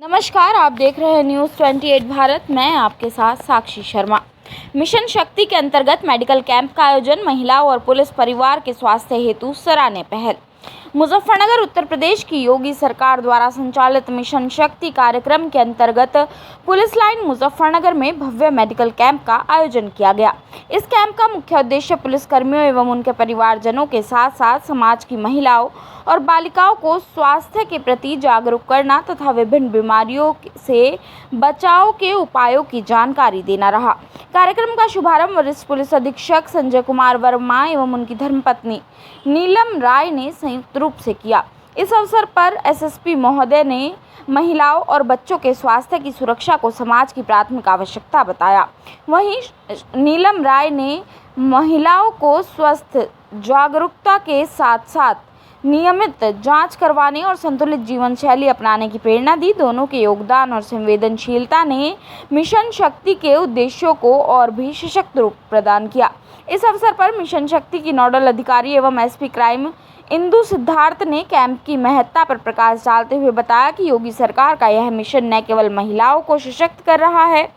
नमस्कार, आप देख रहे हैं न्यूज़ 28 भारत। मैं आपके साथ साक्षी शर्मा। मिशन शक्ति के अंतर्गत मेडिकल कैंप का आयोजन महिलाओं और पुलिस परिवार के स्वास्थ्य हेतु सराहनीय पहल। मुजफ्फरनगर उत्तर प्रदेश की योगी सरकार द्वारा संचालित मिशन शक्ति कार्यक्रम के अंतर्गत पुलिस लाइन मुजफ्फरनगर में भव्य मेडिकल कैंप का आयोजन किया गया। इस कैंप का मुख्य उद्देश्य पुलिसकर्मियों एवं उनके परिवारजनों के साथ साथ समाज की महिलाओं और बालिकाओं को स्वास्थ्य के प्रति जागरूक करना तथा विभिन्न बीमारियों से बचाव के उपायों की जानकारी देना रहा। कार्यक्रम का शुभारंभ वरिष्ठ पुलिस अधीक्षक संजय कुमार वर्मा एवं उनकी धर्मपत्नी नीलम राय ने संयुक्त रूप से किया। इस अवसर पर एसएसपी महोदय ने महिलाओं और बच्चों के स्वास्थ्य की सुरक्षा को समाज की प्राथमिक आवश्यकता बताया। वहीं नीलम राय ने महिलाओं को स्वस्थ जागरूकता के साथ साथ नियमित जांच करवाने और संतुलित जीवन शैली अपनाने की प्रेरणा दी। दोनों के योगदान और संवेदनशीलता ने मिशन शक्ति के उद्देश्यों को और भी सशक्त रूप प्रदान किया। इस अवसर पर मिशन शक्ति की नोडल अधिकारी एवं एसपी क्राइम इंदु सिद्धार्थ ने कैंप की महत्ता पर प्रकाश डालते हुए बताया कि योगी सरकार का यह मिशन न केवल महिलाओं को सशक्त कर रहा है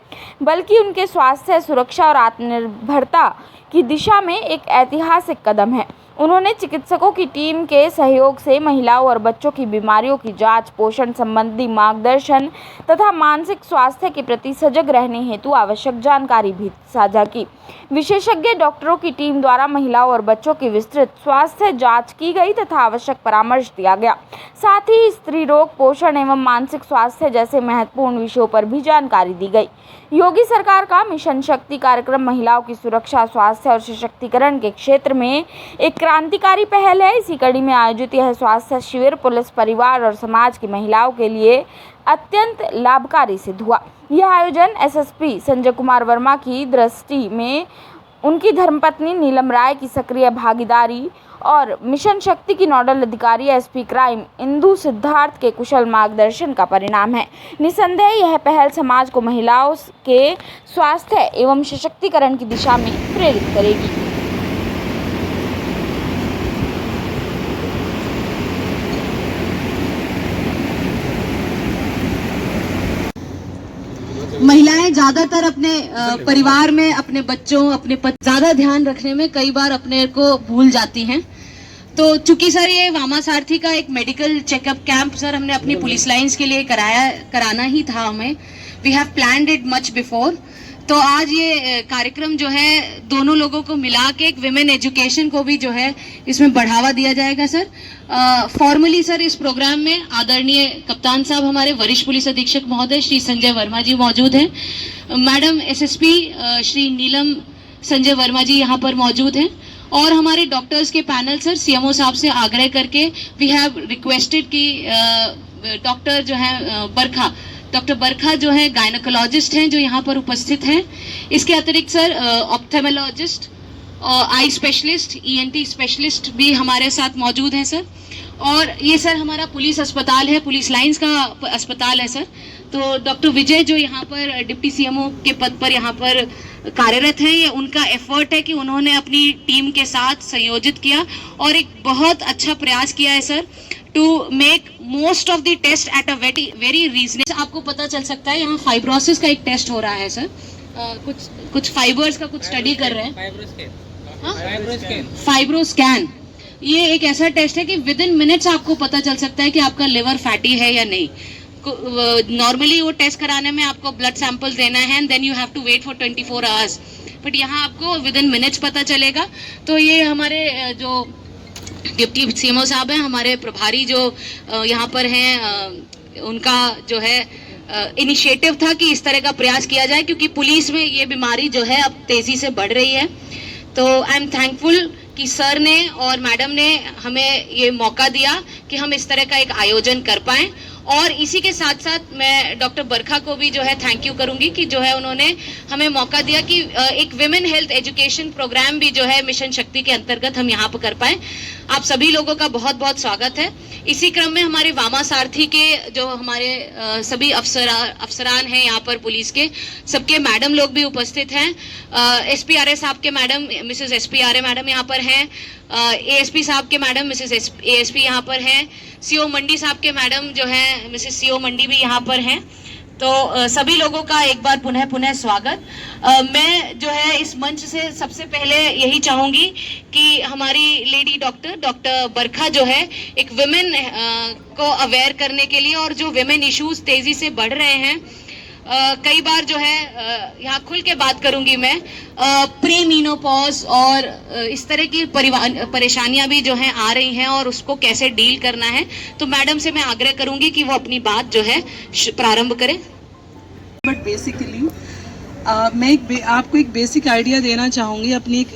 बल्कि उनके स्वास्थ्य, सुरक्षा और आत्मनिर्भरता की दिशा में एक ऐतिहासिक कदम है। उन्होंने चिकित्सकों की टीम के सहयोग से महिलाओं और बच्चों की बीमारियों की जांच, पोषण संबंधी मार्गदर्शन तथा मानसिक स्वास्थ्य के प्रति सजग रहने हेतु आवश्यक जानकारी भी साझा की। विशेषज्ञ डॉक्टरों की टीम द्वारा महिलाओं और बच्चों की विस्तृत स्वास्थ्य जांच की गई तथा आवश्यक परामर्श दिया गया। साथ ही स्त्री रोग, पोषण एवं मानसिक स्वास्थ्य जैसे महत्वपूर्ण विषयों पर भी जानकारी दी गई। योगी सरकार का मिशन शक्ति कार्यक्रम महिलाओं की सुरक्षा, स्वास्थ्य और सशक्तिकरण के क्षेत्र में एक क्रांतिकारी पहल है। इसी कड़ी में आयोजित यह स्वास्थ्य शिविर पुलिस परिवार और समाज की महिलाओं के लिए अत्यंत लाभकारी सिद्ध हुआ। यह आयोजन एसएसपी संजय कुमार वर्मा की दृष्टि में उनकी धर्मपत्नी नीलम राय की सक्रिय भागीदारी और मिशन शक्ति की नोडल अधिकारी एसपी क्राइम इंदु सिद्धार्थ के कुशल मार्गदर्शन का परिणाम है। निसंदेह यह पहल समाज को महिलाओं के स्वास्थ्य एवं सशक्तिकरण की दिशा में प्रेरित करेगी। महिलाएं ज्यादातर अपने परिवार में अपने बच्चों, अपने ज्यादा ध्यान रखने में कई बार अपने को भूल जाती हैं। तो चूंकि सर ये वामा सारथी का एक मेडिकल चेकअप कैंप सर हमने अपनी पुलिस लाइंस के लिए कराना ही था हमें। We have planned it much before. तो आज ये कार्यक्रम जो है दोनों लोगों को मिला के एक विमेन एजुकेशन को भी जो है इसमें बढ़ावा दिया जाएगा सर। फॉर्मली सर इस प्रोग्राम में आदरणीय कप्तान साहब, हमारे वरिष्ठ पुलिस अधीक्षक महोदय श्री संजय वर्मा जी मौजूद हैं। मैडम एसएसपी श्री नीलम संजय वर्मा जी यहाँ पर मौजूद हैं और हमारे डॉक्टर्स के पैनल सर सीएमओ साहब से आग्रह करके वी हैव रिक्वेस्टेड कि डॉक्टर जो है डॉक्टर बरखा जो है गायनोकोलॉजिस्ट हैं जो यहाँ पर उपस्थित हैं। इसके अतिरिक्त sir ophthalmologist, eye specialist, ENT specialist भी हमारे साथ मौजूद हैं सर। और ये सर हमारा पुलिस अस्पताल है, पुलिस लाइंस का अस्पताल है सर। तो डॉक्टर विजय जो यहाँ पर डिप्टी सीएमओ के पद पर यहाँ पर कार्यरत हैं, ये उनका एफर्ट है कि उन्होंने अपनी टीम के साथ संयोजित किया और एक बहुत अच्छा प्रयास किया है sir to make most of the test at a very reasonable. आपको पता चल सकता है यहाँ फाइब्रोसिस का एक टेस्ट हो रहा है सर। कुछ फाइबर्स का कुछ स्टडी कर रहे हैं, फाइब्रोस्कैन। ये एक ऐसा टेस्ट है कि विद इन मिनट्स आपको पता चल सकता है कि आपका लिवर फैटी है या नहीं। नॉर्मली वो टेस्ट कराने में आपको ब्लड सैंपल देना है and then you have to wait for 24 hours, but यहाँ आपको विद इन मिनट्स पता चलेगा। तो ये हमारे जो डिप्टी सीएमओ साहब हैं, हमारे प्रभारी जो यहाँ पर हैं, उनका जो है इनिशिएटिव था कि इस तरह का प्रयास किया जाए क्योंकि पुलिस में ये बीमारी जो है अब तेजी से बढ़ रही है। तो आई एम थैंकफुल कि सर ने और मैडम ने हमें ये मौका दिया कि हम इस तरह का एक आयोजन कर पाएं। और इसी के साथ साथ मैं डॉक्टर बरखा को भी जो है थैंक यू करूंगी कि जो है उन्होंने हमें मौका दिया कि एक विमेन हेल्थ एजुकेशन प्रोग्राम भी जो है मिशन शक्ति के अंतर्गत हम यहाँ पर कर पाए। आप सभी लोगों का बहुत बहुत स्वागत है। इसी क्रम में हमारे वामा सारथी के जो हमारे सभी अफसरान हैं यहाँ पर पुलिस के, सबके मैडम लोग भी उपस्थित हैं। एसपीआरए साहब के मैडम मिसेस एसपीआरए मैडम यहाँ पर हैं, एएसपी साहब के मैडम मिसेस एएसपी यहाँ पर हैं, सीओ मंडी साहब के मैडम जो है मिसेस सीओ मंडी भी यहाँ पर हैं। तो सभी लोगों का एक बार पुनः स्वागत। मैं जो है इस मंच से सबसे पहले यही चाहूंगी कि हमारी लेडी डॉक्टर बरखा जो है एक विमेन को अवेयर करने के लिए, और जो विमेन इश्यूज तेजी से बढ़ रहे हैं, कई बार जो है यहाँ खुल के बात करूंगी मैं, प्री मीनोपॉज और इस तरह की परेशानियां भी जो हैं आ रही हैं और उसको कैसे डील करना है। तो मैडम से मैं आग्रह करूंगी कि वो अपनी बात जो है प्रारंभ करें। बट बेसिकली मैं आपको एक बेसिक आइडिया देना चाहूँगी अपनी एक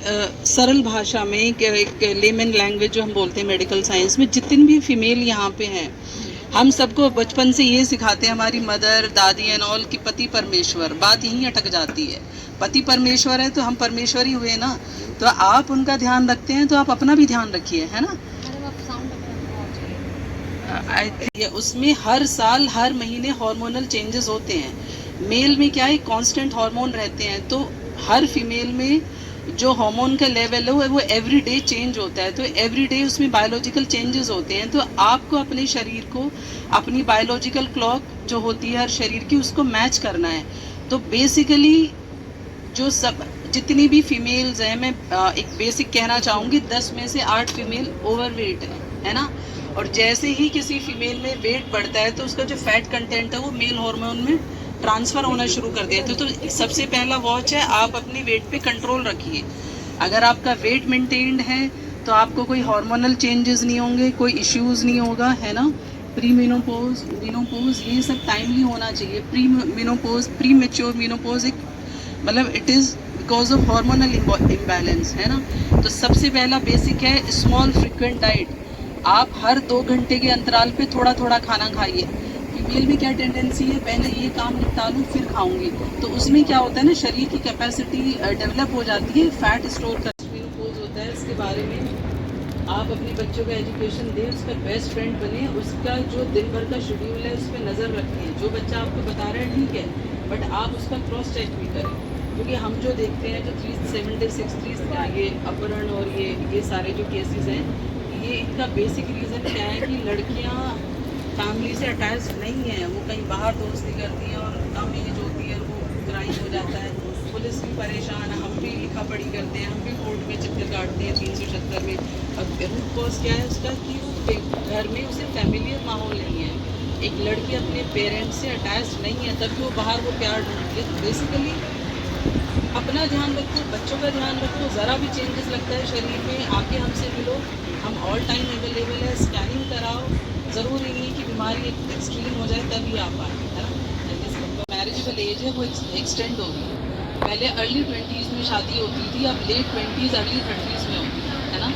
सरल भाषा में, एक लेमन लैंग्वेज जो हम बोलते हैं मेडिकल साइंस में। जितनी भी फीमेल यहाँ पे हैं, हम सबको बचपन से ये सिखाते हैं, हमारी मदर दादी एंड ऑल, की पति परमेश्वर। बात यहीं अटक जाती है। पति परमेश्वर है तो हम परमेश्वर ही हुए ना। तो आप उनका ध्यान रखते हैं तो आप अपना भी ध्यान रखिए, है ना। उसमें हर साल हर महीने हार्मोनल चेंजेस होते हैं। मेल में क्या है, कांस्टेंट हार्मोन रहते हैं, तो हर फीमेल में जो हार्मोन का लेवल है वो एवरी डे चेंज होता है। तो एवरी डे उसमें बायोलॉजिकल चेंजेस होते हैं। तो आपको अपने शरीर को, अपनी बायोलॉजिकल क्लॉक जो होती है हर शरीर की, उसको मैच करना है। तो बेसिकली जो सब जितनी भी फीमेल्स हैं, मैं एक बेसिक कहना चाहूँगी, 10 में से 8 फीमेल ओवरवेट है ना। और जैसे ही किसी फीमेल में वेट बढ़ता है तो उसका जो फैट कंटेंट है वो मेल हार्मोन में ट्रांसफ़र होना शुरू कर देते हैं। तो सबसे पहला वॉच है, आप अपनी वेट पे कंट्रोल रखिए। अगर आपका वेट मेंटेन्ड है तो आपको कोई हार्मोनल चेंजेस नहीं होंगे, कोई इश्यूज़ नहीं होगा, है ना। प्री मीनोपोज ये सब टाइमली होना चाहिए। Pre menopause, pre mature menopause, एक मतलब it is because of hormonal imbalance, है ना। तो सबसे पहला बेसिक है स्मॉल फ्रिक्वेंट डाइट। आप हर 2 घंटे के अंतराल पे थोड़ा थोड़ा खाना खाइए। फीमेल में क्या टेंडेंसी है, पहले ये काम निपटा लूँ फिर खाऊंगी, तो उसमें क्या होता है ना, शरीर की कैपेसिटी डेवलप हो जाती है, फैट स्टोर कर होता है। इसके बारे में आप अपने बच्चों का एजुकेशन दें, उसका बेस्ट फ्रेंड बने, उसका जो दिन भर का शेड्यूल है उस पर नज़र रखें। जो बच्चा आपको बता रहा है ठीक है, बट आप उसका क्रॉस चेक भी करें। क्योंकि हम जो देखते हैं, जो 376 ये अपहरण और ये सारे जो केसेस हैं, ये इनका बेसिक रीज़न क्या है कि लड़कियां फैमिली से अटैच नहीं है, वो कहीं बाहर दोस्ती करती हैं और कम एज होती है, वो क्राइम हो जाता है। पुलिस भी परेशान है, हम भी लिखा पढ़ी करते हैं, हम भी कोर्ट में चक्कर काटते हैं 376 में। अब रूट कॉज क्या है उसका, कि घर में उसे फैमिलियर माहौल नहीं है। एक लड़की अपने पेरेंट्स से अटैच नहीं है, तभी वो बाहर वो प्यार ढूंढती है। तो बेसिकली अपना ध्यान रखो, बच्चों का ध्यान रखो। ज़रा भी चेंजेस लगता है शरीर में, आके हमसे मिलो, हम ऑल टाइम अवेलेबल है। स्कैनिंग कराओ, ज़रूरी नहीं कि बीमारी एक्सट्रीम हो जाए तभी आप आए, है ना। मैरिजेबल एज है वो एक्सटेंड होगी। पहले अर्ली 20s में शादी होती थी, अब लेट 20s अर्ली 30s में होती है ना।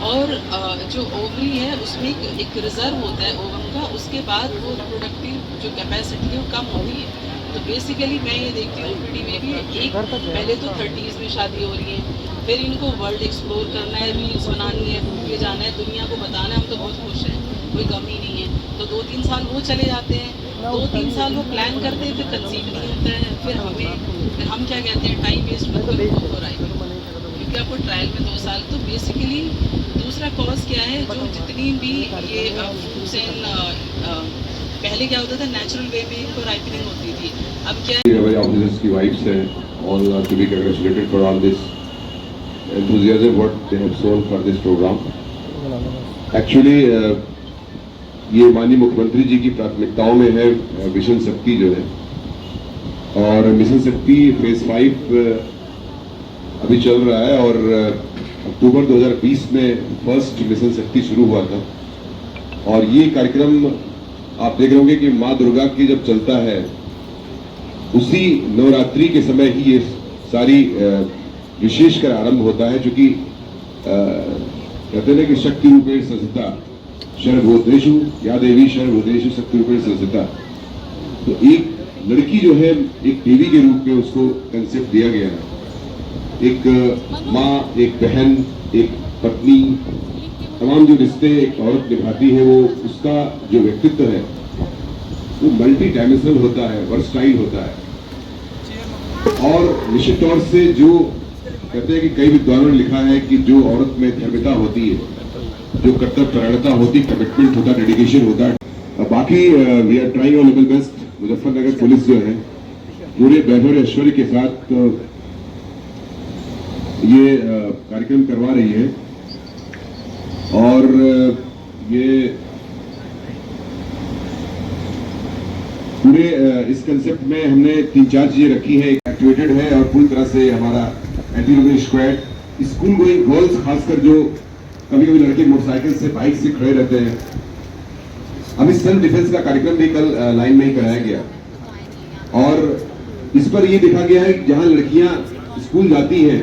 और जो ओवरी है उसमें एक रिजर्व होता है ओवम का, उसके बाद वो रिप्रोडक्टिव जो कैपेसिटी है वो कम हो रही है। तो बेसिकली मैं ये देखती हूँ ओपीडी में भी, एक पहले तो 30s में शादी हो रही है, फिर इनको वर्ल्ड एक्सप्लोर करना है, रील्स बनानी है, घूमने जाना है, दुनिया को बताना है, हम तो बहुत खुश हैं, कोई कमी नहीं है। तो 2-3 साल वो चले जाते हैं, 2-3 साल वो प्लान करते हैं, फिर कंसीव नहीं होता है, फिर हम क्या कहते हैं, टाइम वेस्ट मत करो, क्योंकि आपको ट्रायल में 2 साल। तो बेसिकली दूसरा कॉज क्या है, जो जितनी भी ये फ्रूट्स एंड पहले क्या होता था, नेचुरल वे में इनको राइपनिंग होती थी, अब क्या है। हमारे ऑफिसर्स की वाइफ्स हैं, all are to be congratulated for all this enthusiasm what they have shown for this program. Actually ये माननीय मुख्यमंत्री जी की प्राथमिकताओं में है मिशन शक्ति जो है, और मिशन शक्ति फेज 5 अभी चल रहा है, और अक्टूबर 2020 में फर्स्ट मिशन शक्ति शुरू हुआ था। और ये कार्यक्रम आप देख रहे होंगे कि माँ दुर्गा की जब चलता है, उसी नवरात्रि के समय ही ये सारी विशेषकर आरंभ होता है, जो कि कहते हैं कि शक्ति रूपेण संस्थिता सर्वभूतेषु या देवी सर्वभूतेषु शक्ति रूपेण संस्थिता। तो एक लड़की जो है एक देवी के रूप में उसको कंसेप्ट दिया गया है, एक माँ, एक बहन, एक पत्नी, तमाम जो रिश्ते एक औरत निभाती है वो उसका जो व्यक्तित्व है वो मल्टी डायमेंशनल होता है, वर्सटाइल होता है। और निश्चित तौर से जो कहते हैं कि कई विद्वानों ने लिखा है कि जो औरत में धर्मिता होती है, जो कर्तव्यपरायणता होती, कमिटमेंट होता, डेडिकेशन होता है। बाकी we are trying our level best. Muzaffarnagar police जो है पूरे वैभव ऐश्वर्य के साथ ये कार्यक्रम करवा रही है और ये पूरे इस कंसेप्ट में हमने 3-4 चीजें रखी है। एक्टिवेटेड है और पूरी तरह से हमारा anti roaming squad, school going girls खासकर जो कभी कभी लड़के मोटरसाइकिल से, बाइक से खड़े रहते हैं, अभी सेल्फ डिफेंस का कार्यक्रम भी कल लाइन में ही कराया गया और इस पर ये देखा गया है कि जहां लड़कियां स्कूल जाती हैं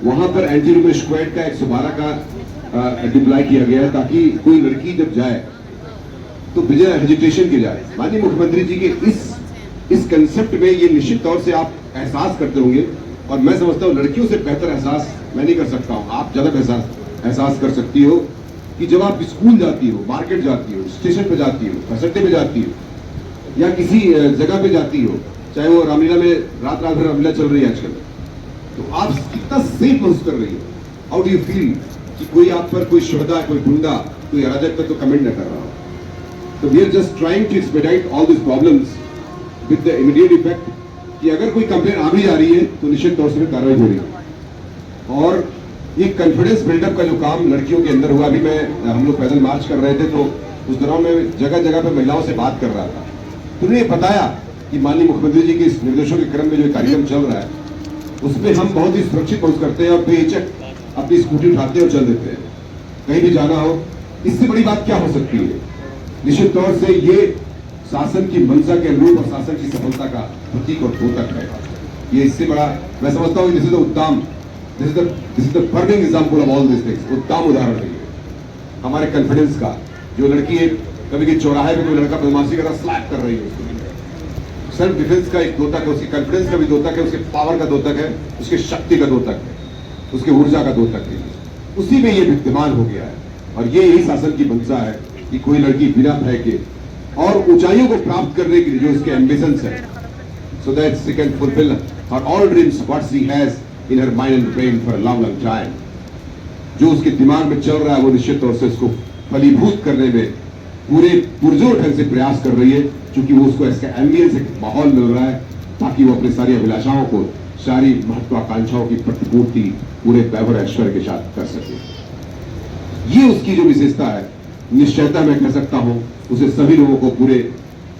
वहां पर एंटी रोमिंग स्क्वाड का 112 का डिप्लॉय किया गया है ताकि कोई लड़की जब जाए तो बिना हेजिटेशन के जाए। माननीय मुख्यमंत्री जी के इस कंसेप्ट में ये निश्चित तौर से आप एहसास करते होंगे और मैं समझता हूँ लड़कियों से बेहतर एहसास मैं नहीं कर सकता हूँ। आप ज्यादा एहसास कर सकती हो कि जब आप स्कूल जाती हो, मार्केट जाती हो, स्टेशन पे जाती हो, बस अड्डे पे जाती हो या किसी जगह पे जाती हो, चाहे वो रामलीला में रात भर रामलीला चल रही है आजकल, तो आप कितना सेफ महसूस कर रही हो? हाउ डू यू फील कि कोई आप पर कोई शुहदा, कोई गुंडा, कोई अराजक पर तो कमेंट न कर रहा हो? तो we are just trying to expedite all this problems with the immediate effect कि अगर कोई कंप्लेन आ भी जा रही है तो निश्चित तौर से कार्रवाई हो रही है। और ये कॉन्फिडेंस बिल्डअप का जो काम लड़कियों के अंदर हुआ, अभी हम लोग पैदल मार्च कर रहे थे तो उस दौरान में जगह जगह पे महिलाओं से बात कर रहा था तो उन्हें बताया कि माननीय मुख्यमंत्री जी के इस निर्देशों के क्रम में जो कार्यक्रम चल रहा है उसमें हम बहुत ही सुरक्षित महसूस करते हैं और बेहिचक अपनी स्कूटी उठाते हैं और चल देते हैं कहीं भी जाना हो। इससे बड़ी बात क्या हो सकती है? निश्चित तौर से ये शासन की मंशा के अनुरूप और शासन की सफलता का प्रतीक और द्योतक है। ये इससे बड़ा मैं समझता हूँ this is the burning example of all this things. उत्तम उदाहरण है ये हमारे कॉन्फिडेंस का। जो लड़की एक कभी के चौराहे पे कोई लड़का बदमाशी कर रहा स्लैप कर रही है उसको, सेल्फ डिफेंस का एक द्योतक है, उसकी कॉन्फिडेंस का भी द्योतक है, उसके पावर का द्योतक है, उसके शक्ति का द्योतक है, उसके ऊर्जा का द्योतक है। उसी में ये विद्यमान हो गया है और ये यही शासन की मंशा है कि कोई लड़की बिना भय के और ऊंचाइयों को प्राप्त करने के लिए जो इसके एम्बिशंस है, so that she can fulfil her all dreams what she has in her mind and brain for a long time. जो उसके दिमाग में चल रहा है वो निश्चित तौर से उसको फलीभूत करने में पूरे पुरजोर ढंग से प्रयास कर रही है, क्योंकि वो उसको इसका एम्बियंस एक माहौल मिल रहा है ताकि वो अपनी सारी अभिलाषाओं को, सारी महत्वाकांक्षाओं की प्रतिपूर्ति पूरे वैभव ऐश्वर्य के साथ कर सके। ये उसकी जो विशेषता है, निश्चयता मैं कह सकता हूं, उसे सभी लोगों को पूरे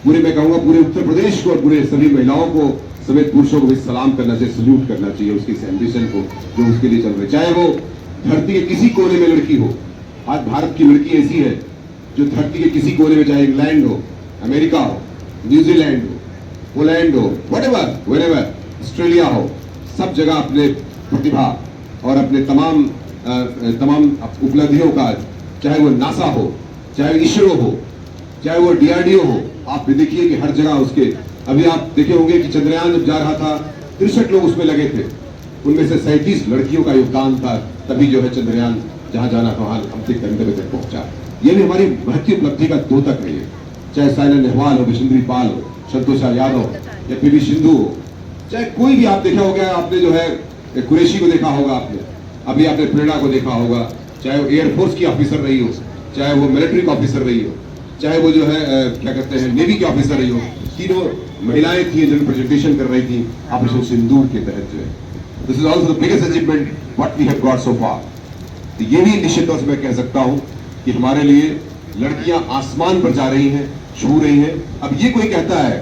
मैं कहूंगा पूरे उत्तर प्रदेश को और पूरे सभी महिलाओं को समेत पुरुषों को भी सलाम करना चाहिए, सल्यूट करना चाहिए उसकी इस एम्बिशन को जो उसके लिए चल रही है। चाहे वो धरती के किसी कोने में लड़की हो, आज भारत की लड़की ऐसी है जो धरती के किसी कोने में, चाहे इंग्लैंड हो, अमेरिका हो, न्यूजीलैंड हो, पोलैंड हो, व्हाटएवर, व्हेरेवर, ऑस्ट्रेलिया हो, सब जगह अपने प्रतिभा और अपने तमाम उपलब्धियों का, चाहे वो नासा हो, चाहे इसरो हो, चाहे वो डीआरडीओ हो, आप भी देखिए कि हर जगह उसके, अभी आप देखे होंगे कि चंद्रयान जब जा रहा था 63 लोग उसमें लगे थे, उनमें से 37 लड़कियों का योगदान था, तभी जो है चंद्रयान जहां जाना था वहां अंतिम गंतव्य तक पहुंचा। ये भी हमारी महत्व उपलब्धि का द्योतक है। चाहे साइना नेहवाल हो, विशेंद्री पाल हो, संतोषा यादव या पीवी सिंधु हो, चाहे कोई भी आप देखा होगा, आपने जो है कुरैशी को देखा होगा, आपने अभी आपने प्रेरणा को देखा होगा, चाहे वो एयरफोर्स की ऑफिसर रही हो, चाहे वो मिलिट्री का ऑफिसर रही हो, चाहे वो जो है क्या कहते हैं नेवी की ऑफिसर रही हो, तीनों महिलाएं थी जिन प्रेजेंटेशन कर रही थी ऑपरेशन सिंदूर के तहत जो है। This is also the biggest achievement what we have got so far. तो ये भी निश्चित तौर से मैं कह सकता हूं कि हमारे लिए लड़कियां आसमान पर जा रही हैं, छू रही हैं। अब ये कोई कहता है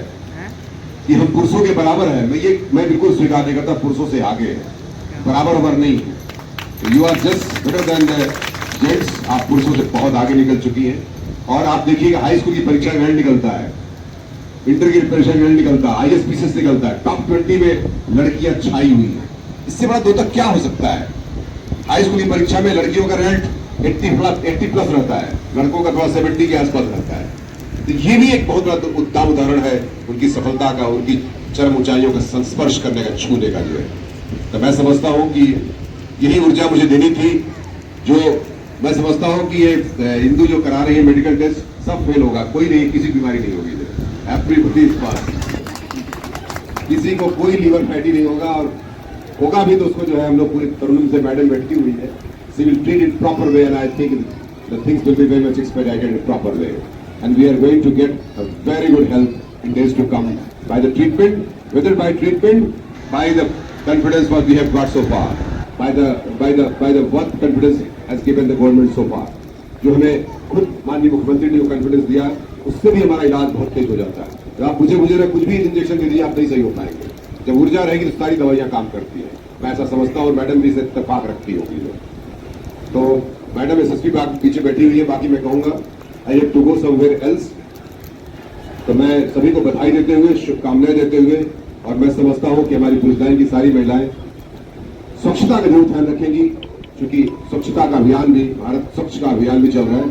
कि हम पुरुषों के बराबर हैं, मैं बिल्कुल स्वीकार नहीं करता, पुरुषों से आगे है, बराबर उम्र नहीं है। You are just better than the gents. आप पुरुषों से बहुत आगे निकल चुकी हैं। और आप देखिएगा हाई स्कूल की परीक्षा रिजल्ट निकलता है, इंटर की परीक्षा रिजल्ट निकलता है, ISPCS निकलता है, टॉप 20 में लड़कियां छाई हुई हैं। इससे बड़ा द्योतक क्या हो सकता है? हाई स्कूल की परीक्षा में लड़कियों का रिजल्ट 80 प्लस रहता है, लड़कों का थोड़ा 70 के आसपास रहता है। तो ये भी एक बहुत बड़ा उत्तम उदाहरण है उनकी सफलता का, उनकी चरम ऊंचाइयों का संस्पर्श करने का, छूने का जो है। तो मैं समझता हूं कि यही ऊर्जा मुझे देनी थी जो मैं समझता हूँ कि ये हिंदू जो करा रही है मेडिकल टेस्ट सब फेल होगा, कोई नहीं, किसी बीमारी नहीं होगी। एवरीबॉडी इज पास, किसी को कोई लीवर फैटी नहीं होगा, और होगा भी तो उसको जो है हम लोग पूरी तरुण से मैडम बैठी हुई है, she will treat it proper way and I think the things will be very much expedited in proper way and we are going to get a very good health in days to come by the treatment, whether by treatment, by the confidence what we have got so far, by the what confidence has given the government so far, जो हमें खुद माननीय मुख्यमंत्री ने जो confidence दिया उससे भी हमारा इलाज बहुत तेज हो जाता है। तो आप मुझे कुछ भी इंजेक्शन दे दीजिए, आप नहीं सही हो पाएंगे। जब ऊर्जा रहेगी तो सारी दवाइयां काम करती है, मैं ऐसा समझता हूँ, और मैडम भी इसे इत्तेफाक रखती होगी। तो मैडम एसएसपी पीछे बैठी हुई है, बाकी मैं कहूंगा I have to go somewhere else. तो मैं सभी को बधाई देते हुए, शुभकामनाएं देते हुए, और मैं समझता हूं कि हमारी पुलिस लाइन की सारी महिलाएं स्वच्छता का जरूर ध्यान रखेंगी, क्योंकि स्वच्छता का अभियान भी, भारत स्वच्छ का अभियान भी चल रहा है।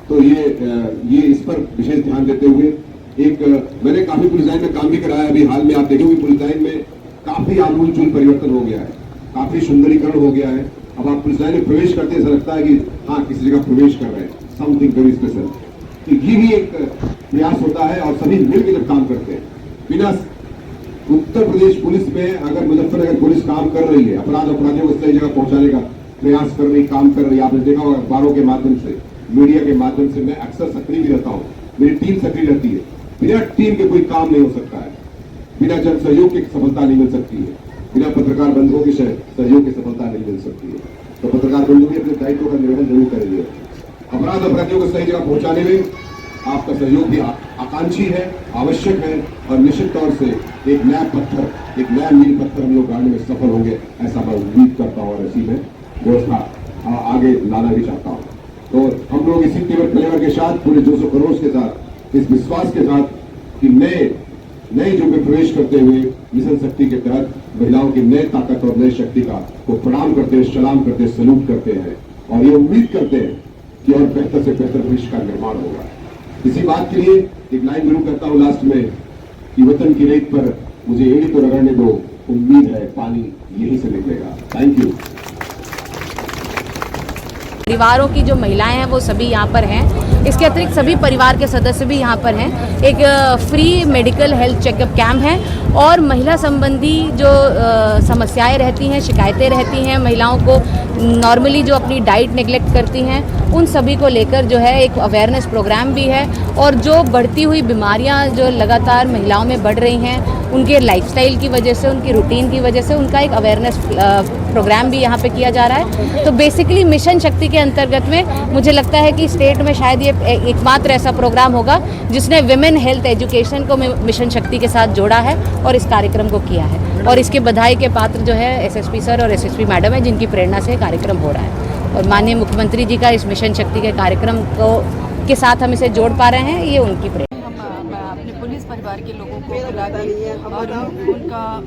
तो ये इस पर विशेष ध्यान देते हुए मैंने काफी पुलिस लाइन में काम भी कराया। अभी हाल में आप देखोगे पुलिस लाइन में काफी आमूल-चूल परिवर्तन हो गया है, काफी सुंदरीकरण हो गया है। अब आप पुलिस लाइन में प्रवेश करते ऐसा लगता है कि हाँ किसी जगह प्रवेश कर रहे हैं, समथिंग वेरी स्पेशल। तो ये भी एक प्रयास होता है, और सभी मिलकर जब काम करते हैं, बिना उत्तर प्रदेश पुलिस में अगर मुजफ्फरनगर पुलिस काम कर रही है, अपराधियों को सही जगह पहुंचाने का प्रयास कर रही, काम कर रही है। आपने देखा होगा अखबारों के माध्यम से, मीडिया के माध्यम से, मैं अक्सर सक्रिय भी रहता हूँ, मेरी टीम सक्रिय रहती है। बिना टीम के कोई काम नहीं हो सकता है, बिना जन सहयोग की सफलता नहीं मिल सकती है, बिना पत्रकार बंधुओं के सहयोग की सफलता नहीं मिल सकती है। तो पत्रकार बंधु भी अपने दायित्व का निर्वहन जरूर करेंगे। अपराधियों को सही जगह पहुंचाने में आपका सहयोग भी आकांक्षी है, आवश्यक है, और निश्चित तौर से एक नया मील पत्थर हम लोग गाड़ने में सफल होंगे, ऐसा मैं उम्मीद करता हूँ, और ऐसी मैं व्यवस्था आगे लाना भी चाहता हूँ। तो हम लोग इसी तेवर कलेवर के साथ, पूरे जोशो खरोश के साथ, इस विश्वास के साथ कि नए युग में प्रवेश करते हुए मिशन शक्ति के तहत महिलाओं की नई ताकत और नई शक्ति को प्रणाम करते, सलाम करते, सलूट करते हैं, और ये उम्मीद करते हैं कि और बेहतर से बेहतर भविष्य का निर्माण होगा। इसी बात के लिए एक लाइन जरूर करता हूँ लास्ट में कि वतन की रेत पर मुझे एड़ी तो रगड़ने दो, उम्मीद है पानी यहीं से निकलेगा। Thank you. परिवारों की जो महिलाएं हैं वो सभी यहाँ पर हैं। इसके अतिरिक्त सभी परिवार के सदस्य भी यहाँ पर हैं। एक free medical health checkup camp है, और महिला संबंधी जो समस्याएं रहती हैं, शिकायतें रहती हैं, महिलाओं को नॉर्मली जो अपनी डाइट नेग्लेक्ट करती हैं, उन सभी को लेकर जो है एक अवेयरनेस प्रोग्राम भी है। और जो बढ़ती हुई बीमारियां जो लगातार महिलाओं में बढ़ रही हैं, उनके लाइफस्टाइल की वजह से, उनकी रूटीन की वजह से, उनका एक अवेयरनेस प्रोग्राम भी यहाँ पे किया जा रहा है। तो बेसिकली मिशन शक्ति के अंतर्गत में मुझे लगता है कि स्टेट में शायद ये एकमात्र ऐसा प्रोग्राम होगा जिसने विमेन हेल्थ एजुकेशन को मिशन शक्ति के साथ जोड़ा है और इस कार्यक्रम को किया है। और इसके बधाई के पात्र जो है एसएसपी सर और एसएसपी मैडम है, जिनकी प्रेरणा से कार्यक्रम हो रहा है। और माननीय मुख्यमंत्री जी का इस मिशन शक्ति के कार्यक्रम के साथ हम इसे जोड़ पा रहे हैं, ये उनकी प्रेरणा। हम अपने पुलिस परिवार के लोगों को बुला के और उनका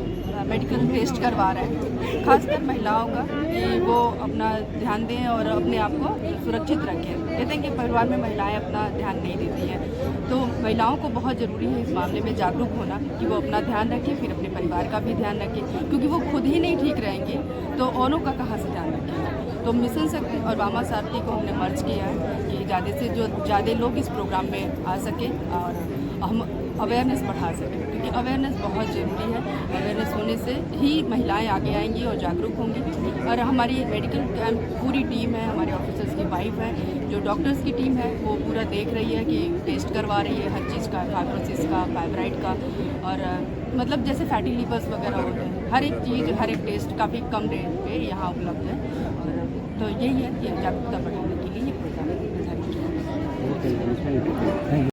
मेडिकल टेस्ट करवा रहे हैं, खासकर महिलाओं का, कि वो अपना ध्यान दें और अपने आप को सुरक्षित रखें। कहते हैं कि परिवार में महिलाएं अपना ध्यान नहीं देती हैं, तो महिलाओं को बहुत ज़रूरी है इस मामले में जागरूक होना कि वो अपना ध्यान रखें, फिर अपने परिवार का भी ध्यान रखें, क्योंकि वो खुद ही नहीं ठीक रहेंगी तो औरों का कहाँ से ध्यान रखेंगे। तो मिशन शक्ति और वामा सारथी को हमने मर्ज किया है कि ज़्यादा लोग इस प्रोग्राम में आ सकें और हम अवेयरनेस बढ़ा सकें, क्योंकि अवेयरनेस बहुत ज़रूरी है। अवेयरनेस होने से ही महिलाएं आगे आएंगी और जागरूक होंगी। और हमारी मेडिकल कैंप पूरी टीम है, हमारे ऑफिसर्स की वाइफ है, जो डॉक्टर्स की टीम है वो पूरा देख रही है कि टेस्ट करवा रही है हर चीज़ का, फाइब्रोसिस का, फाइब्राइड का, और मतलब जैसे फैटी लीवर्स वगैरह होते हैं, हर एक चीज़, हर एक टेस्ट काफ़ी कम रेट पे यहाँ उपलब्ध है। और तो यही है कि जागरूकता बढ़ाने के लिए ये प्रोग्राम निर्धारित किया है।